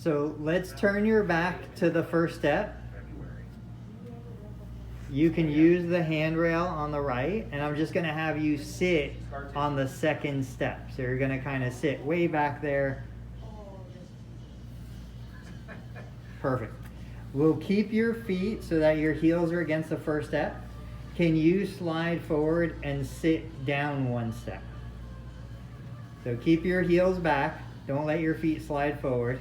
So let's turn your back to the first step. You can use the handrail on the right, and I'm just going to have you sit on the second step. So you're going to kind of sit way back there. Perfect. We'll keep your feet so that your heels are against the first step. Can you slide forward and sit down one step? So keep your heels back. Don't let your feet slide forward.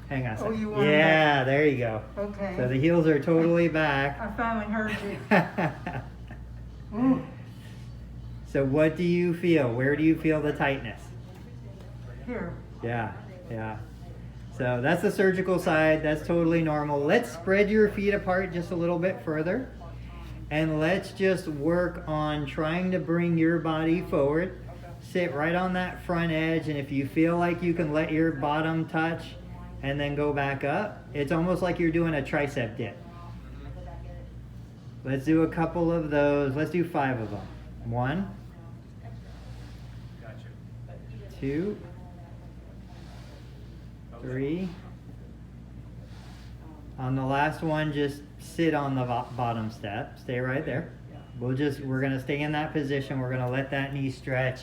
Hang on a second. You want yeah, there you go. Okay. So the heels are totally back. I finally heard you. So what do you feel? Where do you feel the tightness? Here. Yeah, yeah. So that's the surgical side. That's totally normal. Let's spread your feet apart just a little bit further. And let's just work on trying to bring your body forward. Sit right on that front edge. And if you feel like you can let your bottom touch and then go back up, it's almost like you're doing a tricep dip. Let's do a couple of those. Let's do 5 of them. 1, 2, 3. On the last one, just sit on the bottom step. Stay right there. We're going to stay in that position. We're going to let that knee stretch.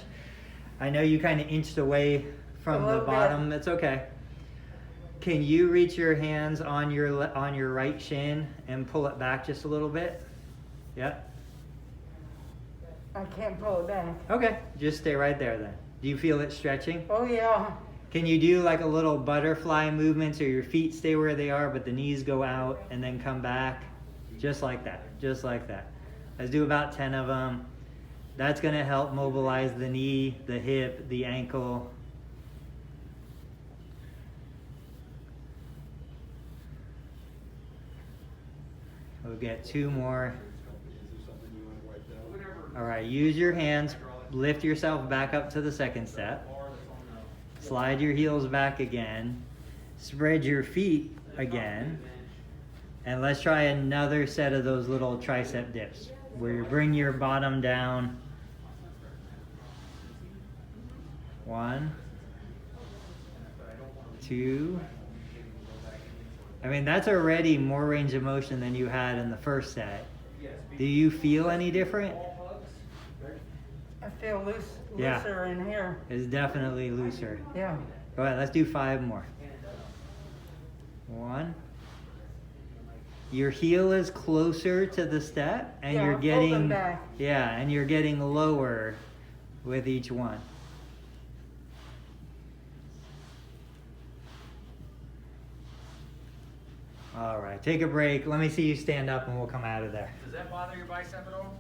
I know you kind of inched away from the bottom. It's okay. Can you reach your hands on your right shin and pull it back just a little bit? Yep. I can't pull it back. Okay, just stay right there then. Do you feel it stretching? Oh yeah. Can you do like a little butterfly movement so your feet stay where they are but the knees go out and then come back? Just like that, just like that. Let's do about 10 of them. That's going to help mobilize the knee, the hip, the ankle. We'll get 2 more. All right, use your hands. Lift yourself back up to the second step. Slide your heels back again. Spread your feet again. And let's try another set of those little tricep dips where you bring your bottom down. 1, 2. I mean, that's already more range of motion than you had in the first set. Do you feel any different? I feel looser in here. It's definitely looser. Yeah. Go ahead, let's do 5 more. 1. Your heel is closer to the step, and you're getting back. Yeah, and you're getting lower with each one. All right, take a break. Let me see you stand up, and we'll come out of there. Does that bother your bicep at all?